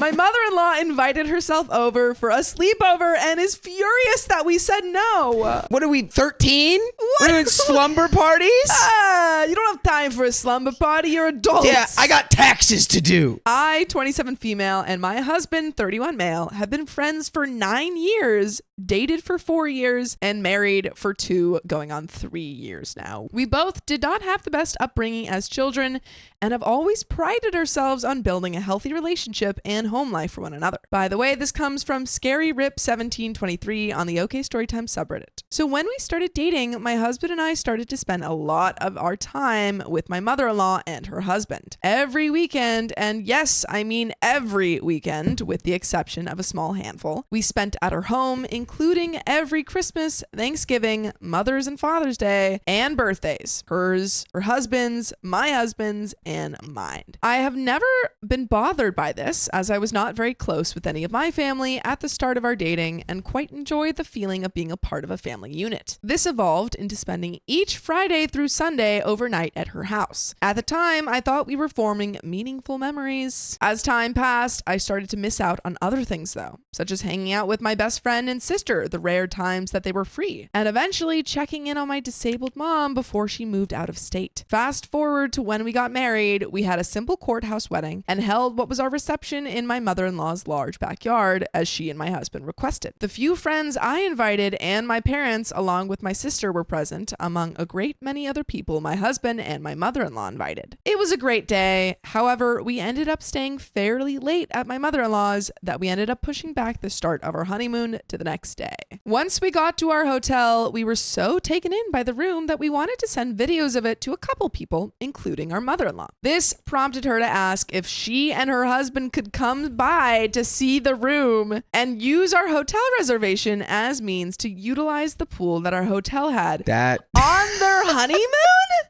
My mother-in-law invited herself over for a sleepover and is furious that we said no. What are we, 13? What? We're doing slumber parties? You don't have time for a slumber party. You're adults. Yeah, I got taxes to do. I, 27 female, and my husband, 31 male, have been friends for 9 years, dated for 4 years, and married for 2, going on 3 years now. We both did not have the best upbringing as children and have always prided ourselves on building a healthy relationship and home life for one another. By the way, this comes from ScaryRip1723 on the OK Storytime subreddit. So when we started dating, my husband and I started to spend a lot of our time with my mother-in-law and her husband. Every weekend, and yes, I mean every weekend, with the exception of a small handful, we spent at her home, including every Christmas, Thanksgiving, Mother's and Father's Day, and birthdays. Hers, her husband's, my husband's, and mine. I have never been bothered by this, as I was not very close with any of my family at the start of our dating and quite enjoyed the feeling of being a part of a family unit. This evolved into spending each Friday through Sunday overnight at her house. At the time, I thought we were forming meaningful memories. As time passed, I started to miss out on other things though, such as hanging out with my best friend and sister the rare times that they were free, and eventually checking in on my disabled mom before she moved out of state. Fast forward to when we got married, we had a simple courthouse wedding and held what was our reception in my mother-in-law's large backyard, as she and my husband requested. The few friends I invited and my parents, along with my sister, were present, among a great many other people my husband and my mother-in-law invited. It was a great day. However, we ended up staying fairly late at my mother-in-law's that we ended up pushing back the start of our honeymoon to the next day. Once we got to our hotel, we were so taken in by the room that we wanted to send videos of it to a couple people, including our mother-in-law. This prompted her to ask if she and her husband could come by to see the room and use our hotel reservation as means to utilize the pool that our hotel had on their honeymoon?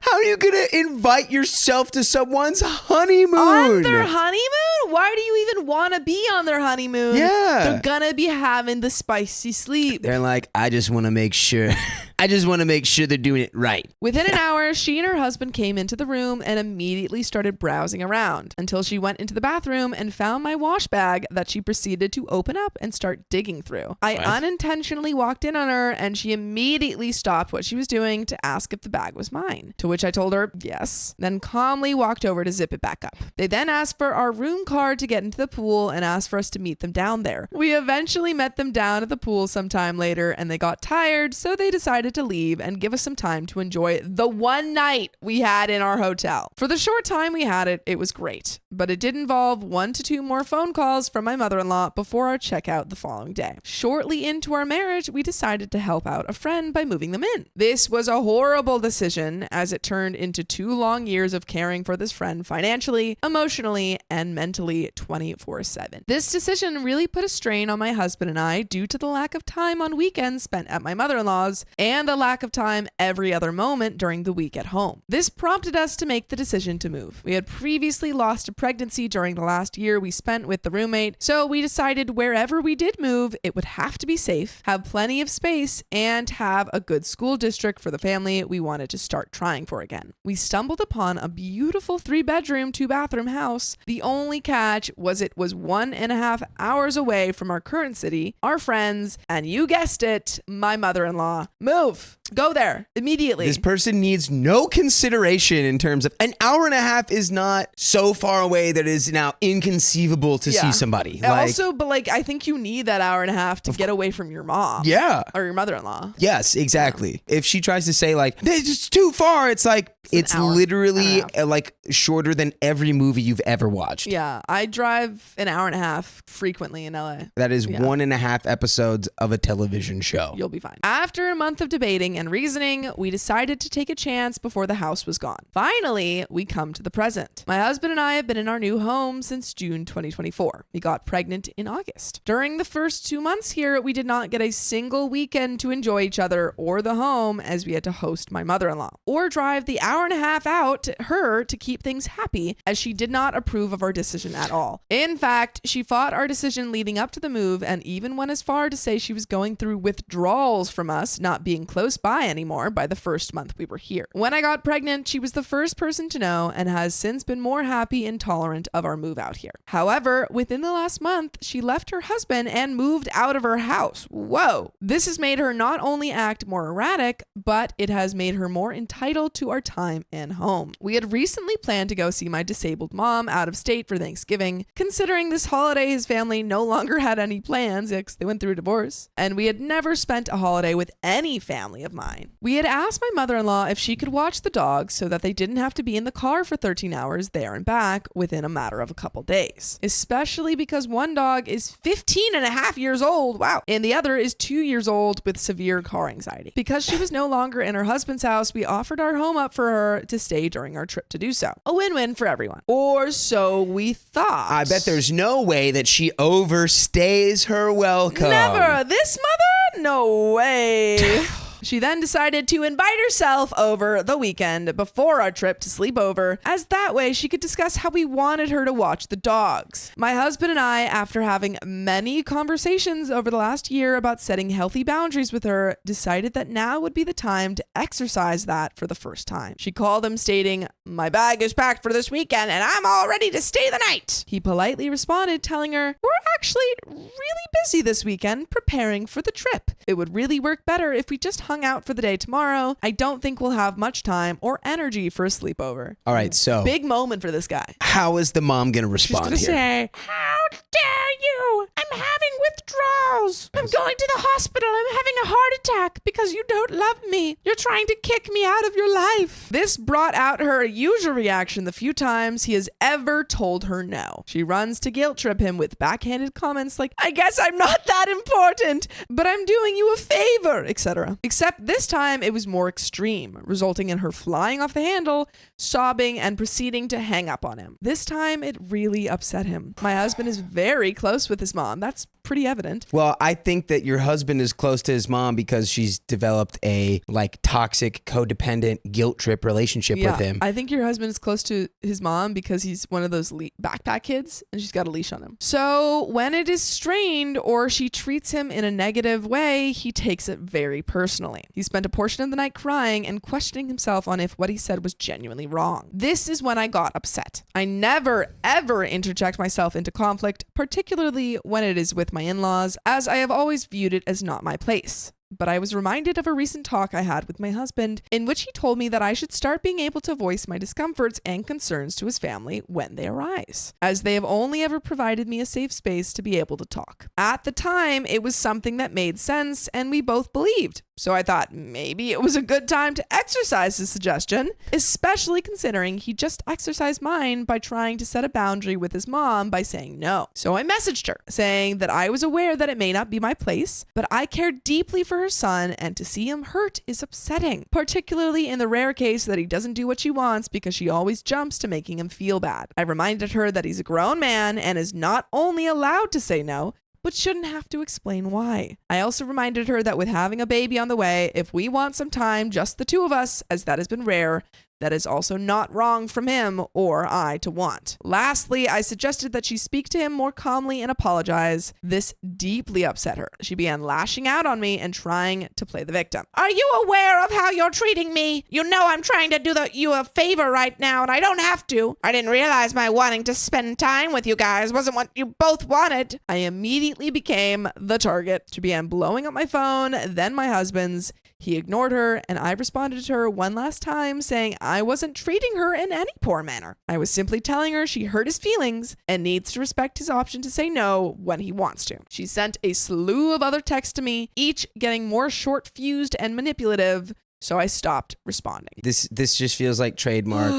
How are you gonna invite yourself to someone's honeymoon? On their honeymoon? Why do you even want to be on their honeymoon? Yeah. They're gonna be having the spicy sleep. They're like, I just want to make sure. I just want to make sure they're doing it right. Within an hour, she and her husband came into the room and immediately started browsing around until she went into the bathroom and found my wash bag that she proceeded to open up and start digging through. I unintentionally walked in on her and she immediately stopped what she was doing to ask if the bag was mine, to which I told her yes, then calmly walked over to zip it back up. They then asked for our room card to get into the pool and asked for us to meet them down there. We eventually met them down at the pool sometime later and they got tired, so they decided to leave and give us some time to enjoy the one night we had in our hotel. For the short time we had it, it was great, but it did involve 1 to 2 more phone calls from my mother-in-law before our checkout the following day. Shortly into our marriage, we decided to help out a friend by moving them in. This was a horrible decision as it turned into 2 long years of caring for this friend financially, emotionally, and mentally 24/7. This decision really put a strain on my husband and I due to the lack of time on weekends spent at my mother-in-law's and a lack of time every other moment during the week at home. This prompted us to make the decision to move. We had previously lost a pregnancy during the last year we spent with the roommate, so we decided wherever we did move, it would have to be safe, have plenty of space, and have a good school district for the family we wanted to start trying for again. We stumbled upon a beautiful 3-bedroom, 2-bathroom house. The only catch was it was 1.5 hours away from our current city, our friends, and you guessed it, my mother-in-law. Move. Go there immediately. This person needs no consideration in terms of an hour and a half is not so far away that it is now inconceivable to see somebody. But I think you need that hour and a half to get away from your mom. Yeah. Or your mother-in-law. Yes, exactly. Yeah. If she tries to say like, this is too far, it's like, it's literally like shorter than every movie you've ever watched. Yeah. I drive an hour and a half frequently in LA. That is 1.5 episodes of a television show. You'll be fine. After a month of debating and reasoning, we decided to take a chance before the house was gone. Finally, we come to the present. My husband and I have been in our new home since June 2024. We got pregnant in August. During the first 2 months here, we did not get a single weekend to enjoy each other or the home, as we had to host my mother-in-law, or drive the hour and a half out to her to keep things happy, as she did not approve of our decision at all. In fact, she fought our decision leading up to the move and even went as far to say she was going through withdrawals from us not being close by by anymore by the first month we were here. When I got pregnant, she was the first person to know and has since been more happy and tolerant of our move out here. However, within the last month, she left her husband and moved out of her house. Whoa. This has made her not only act more erratic, but it has made her more entitled to our time and home. We had recently planned to go see my disabled mom out of state for Thanksgiving. Considering this holiday, his family no longer had any plans because they went through a divorce, and we had never spent a holiday with any family of mine. We had asked my mother-in-law if she could watch the dogs so that they didn't have to be in the car for 13 hours there and back within a matter of a couple days, especially because one dog is 15 and a half years old, wow, and the other is 2 years old with severe car anxiety. Because she was no longer in her husband's house, we offered our home up for her to stay during our trip to do so. A win-win for everyone. Or so we thought. I bet there's no way that she overstays her welcome. Never. This mother? No way. She then decided to invite herself over the weekend before our trip to sleep over, as that way she could discuss how we wanted her to watch the dogs. My husband and I, after having many conversations over the last year about setting healthy boundaries with her, decided that now would be the time to exercise that for the first time. She called him stating, "My bag is packed for this weekend and I'm all ready to stay the night." He politely responded, telling her, "We're actually really busy this weekend preparing for the trip. It would really work better if we just hung out for the day tomorrow. I don't think we'll have much time or energy for a sleepover." All right, so big moment for this guy. How is the mom going to respond here? She's going to say, "How dare you? I'm having withdrawals. I'm going to the hospital. I'm having a heart attack because you don't love me. You're trying to kick me out of your life." This brought out her usual reaction the few times he has ever told her no. She runs to guilt trip him with backhanded comments like, "I guess I'm not that important, but I'm doing you a favor," etc. Except this time it was more extreme, resulting in her flying off the handle, sobbing, and proceeding to hang up on him. This time it really upset him. My husband is very close with his mom. That's pretty evident. Well, I think that your husband is close to his mom because she's developed a toxic, codependent, guilt trip relationship with him. I think your husband is close to his mom because he's one of those backpack kids and she's got a leash on him. So when it is strained or she treats him in a negative way, he takes it very personally. He spent a portion of the night crying and questioning himself on if what he said was genuinely wrong. This is when I got upset. I never, ever interject myself into conflict, particularly when it is with my in-laws, as I have always viewed it as not my place. But I was reminded of a recent talk I had with my husband in which he told me that I should start being able to voice my discomforts and concerns to his family when they arise, as they have only ever provided me a safe space to be able to talk. At the time, it was something that made sense and we both believed. So I thought maybe it was a good time to exercise his suggestion, especially considering he just exercised mine by trying to set a boundary with his mom by saying no. So I messaged her saying that I was aware that it may not be my place, but I care deeply for her son and to see him hurt is upsetting, particularly in the rare case that he doesn't do what she wants because she always jumps to making him feel bad. I reminded her that he's a grown man and is not only allowed to say no, but shouldn't have to explain why. I also reminded her that with having a baby on the way, if we want some time, just the two of us, as that has been rare, that is also not wrong from him or I to want. Lastly, I suggested that she speak to him more calmly and apologize. This deeply upset her. She began lashing out on me and trying to play the victim. "Are you aware of how you're treating me? You know I'm trying to do you a favor right now and I don't have to. I didn't realize my wanting to spend time with you guys wasn't what you both wanted." I immediately became the target. She began blowing up my phone, then my husband's. He ignored her, and I responded to her one last time saying I wasn't treating her in any poor manner. I was simply telling her she hurt his feelings and needs to respect his option to say no when he wants to. She sent a slew of other texts to me, each getting more short-fused and manipulative, so I stopped responding. This just feels like trademark,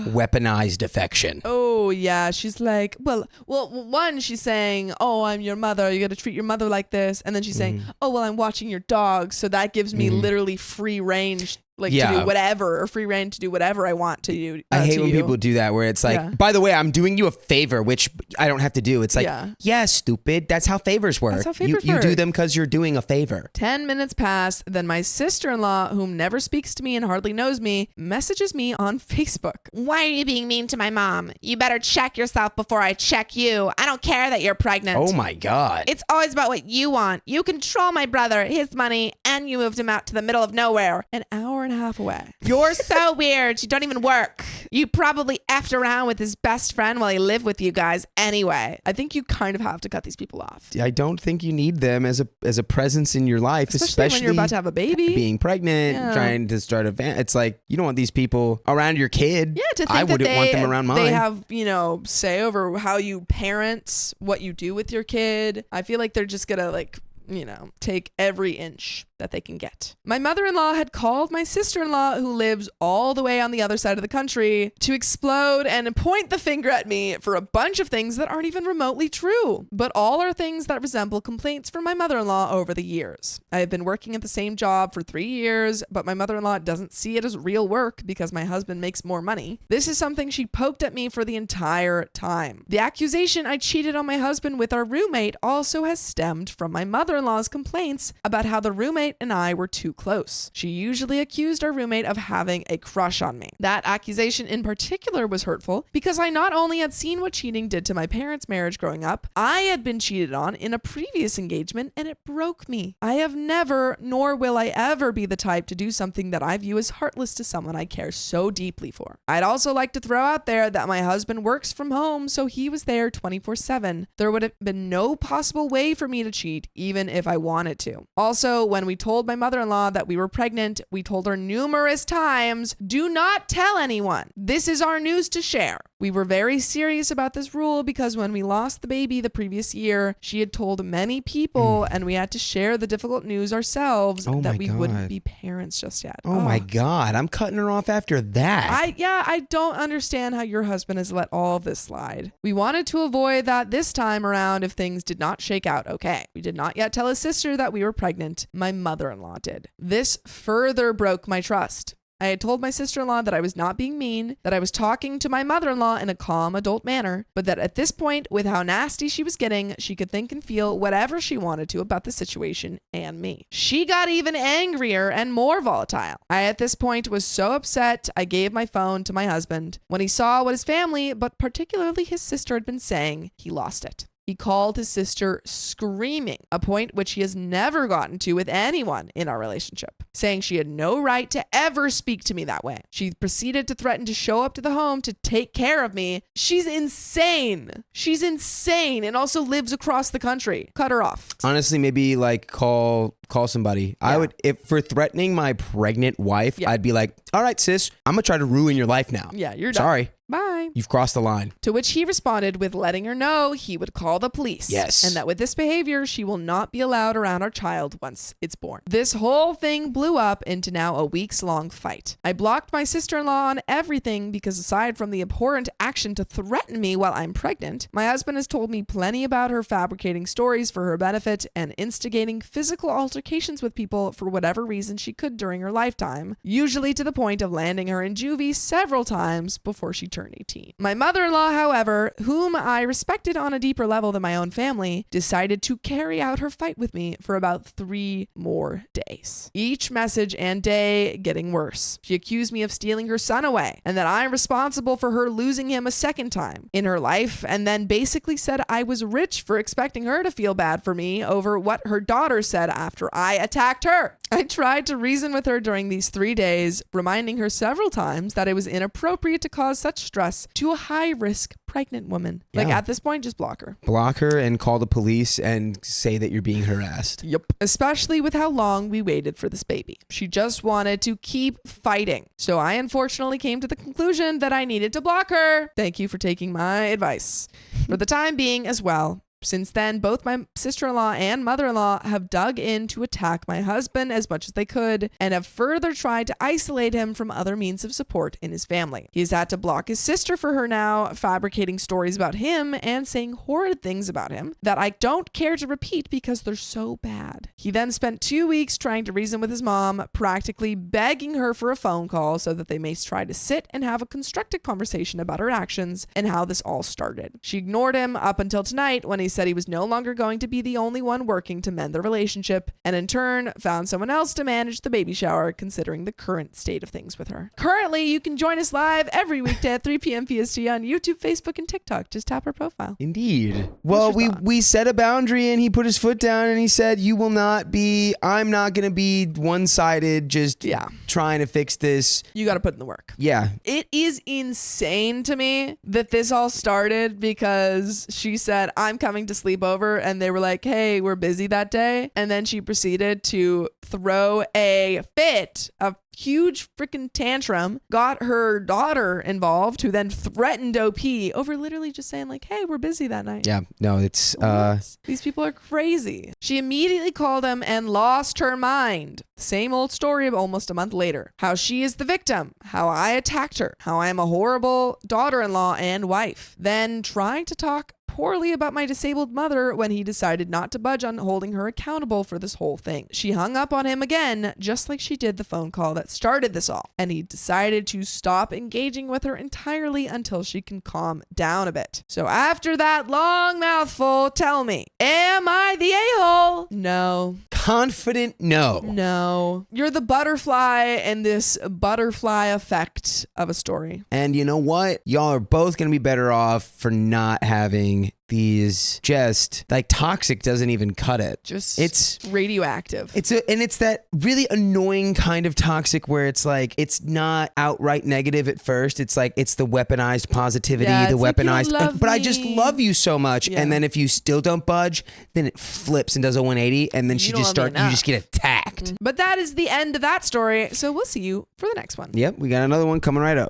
weaponized affection. Oh, yeah. She's like, well, one, she's saying, "Oh, I'm your mother. You got to treat your mother like this." And then she's saying, "Oh, well, I'm watching your dog. So that gives me literally free range like to do whatever, or free reign to do whatever I want to do. I hate when people do that, where it's like, by the way, I'm doing you a favor, which I don't have to do. It's like, yeah, stupid. That's how favors work. That's how favors you work. do them because you're doing a favor. 10 minutes pass, then my sister-in-law, whom never speaks to me and hardly knows me, messages me on Facebook. Why are you being mean to my mom? You better check yourself before I check you. I don't care that you're pregnant. Oh my God. It's always about what you want. You control my brother, his money, and you moved him out to the middle of nowhere, an hour and a half away. You're so weird. You don't even work. You probably effed around with his best friend while he lived with you guys anyway. I think you kind of have to cut these people off. I don't think you need them as a presence in your life, especially when you're about to have a baby, being pregnant, trying to start a van. It's like, you don't want these people around your kid. Yeah, to think I wouldn't want them around mine. They have, say over how you parent, what you do with your kid. I feel like they're just gonna take every inch that they can get. My mother-in-law had called my sister-in-law, who lives all the way on the other side of the country, to explode and point the finger at me for a bunch of things that aren't even remotely true, but all are things that resemble complaints from my mother-in-law over the years. I have been working at the same job for 3 years, but my mother-in-law doesn't see it as real work because my husband makes more money. This is something she poked at me for the entire time. The accusation I cheated on my husband with our roommate also has stemmed from my mother-in-law's complaints about how the roommate and I were too close. She usually accused our roommate of having a crush on me. That accusation in particular was hurtful because I not only had seen what cheating did to my parents' marriage growing up, I had been cheated on in a previous engagement and it broke me. I have never, nor will I ever be the type to do something that I view as heartless to someone I care so deeply for. I'd also like to throw out there that my husband works from home, so he was there 24/7. There would have been no possible way for me to cheat, even if I wanted to. Also, when we told my mother-in-law that we were pregnant, we told her numerous times, do not tell anyone. This is our news to share. We were very serious about this rule because when we lost the baby the previous year, she had told many people and we had to share the difficult news ourselves that we wouldn't be parents just yet. Oh my God. I'm cutting her off after that. I don't understand how your husband has let all of this slide. We wanted to avoid that this time around if things did not shake out okay. We did not yet tell his sister that we were pregnant. My mother-in-law did. This further broke my trust. I had told my sister-in-law that I was not being mean, that I was talking to my mother-in-law in a calm adult manner, but that at this point, with how nasty she was getting, she could think and feel whatever she wanted to about the situation and me. She got even angrier and more volatile. I, at this point, was so upset, I gave my phone to my husband. When he saw what his family, but particularly his sister, had been saying, he lost it. He called his sister screaming, a point which he has never gotten to with anyone in our relationship, saying she had no right to ever speak to me that way. She proceeded to threaten to show up to the home to take care of me. She's insane. She's insane and also lives across the country. Cut her off. Honestly, maybe call somebody. Yeah. I would, if for threatening my pregnant wife, I'd be like, all right, sis, I'm going to try to ruin your life now. Yeah, you're done. Sorry. Bye. You've crossed the line. To which he responded with letting her know he would call the police. Yes. And that with this behavior, she will not be allowed around our child once it's born. This whole thing blew up into now a weeks-long fight. I blocked my sister-in-law on everything because aside from the abhorrent action to threaten me while I'm pregnant, my husband has told me plenty about her fabricating stories for her benefit and instigating physical altercations with people for whatever reason she could during her lifetime, usually to the point of landing her in juvie several times before she turned 18. My mother-in-law, however, whom I respected on a deeper level than my own family, decided to carry out her fight with me for about 3 more days. Each message and day getting worse. She accused me of stealing her son away and that I'm responsible for her losing him a second time in her life, and then basically said I was rich for expecting her to feel bad for me over what her daughter said after I attacked her. I tried to reason with her during these 3 days, reminding her several times that it was inappropriate to cause such stress to a high-risk pregnant woman. Yeah. At this point, just block her. Block her and call the police and say that you're being harassed. Yep. Especially with how long we waited for this baby. She just wanted to keep fighting. So I unfortunately came to the conclusion that I needed to block her. Thank you for taking my advice. For the time being as well, Since then, both my sister-in-law and mother-in-law have dug in to attack my husband as much as they could and have further tried to isolate him from other means of support in his family. He's had to block his sister for her now, fabricating stories about him and saying horrid things about him that I don't care to repeat because they're so bad. He then spent 2 weeks trying to reason with his mom, practically begging her for a phone call so that they may try to sit and have a constructive conversation about her actions and how this all started. She ignored him up until tonight when he said he was no longer going to be the only one working to mend the relationship, and in turn found someone else to manage the baby shower considering the current state of things with her. Currently, you can join us live every weekday at 3 p.m. PST on YouTube, Facebook, and TikTok. Just tap our profile. Indeed. Well, we set a boundary and he put his foot down and he said, I'm not going to be one-sided just trying to fix this. You got to put in the work. Yeah. It is insane to me that this all started because she said, I'm coming to sleep over, and they were like, hey, we're busy that day. And then she proceeded to throw a fit, a huge freaking tantrum, got her daughter involved, who then threatened OP over literally just saying like, hey, we're busy that night. Yeah, no, it's these people are crazy. She immediately called him and lost her mind. Same old story of almost a month later. How she is the victim, how I attacked her, how I am a horrible daughter-in-law and wife. Then trying to talk poorly about my disabled mother when he decided not to budge on holding her accountable for this whole thing. She hung up on him again, just like she did the phone call that started this all, and he decided to stop engaging with her entirely until she can calm down a bit. So after that long mouthful, tell me, am I the a-hole? No. Confident no. No. You're the butterfly in this butterfly effect of a story. And you know what? Y'all are both going to be better off for not having these just like toxic doesn't even cut it. It's radioactive. It's that really annoying kind of toxic where it's like it's not outright negative at first. It's like it's the weaponized positivity, the weaponized but I just love you so much. Yeah. And then if you still don't budge, then it flips and does a 180 and then you just get attacked. But that is the end of that story. So we'll see you for the next one. Yep, we got another one coming right up.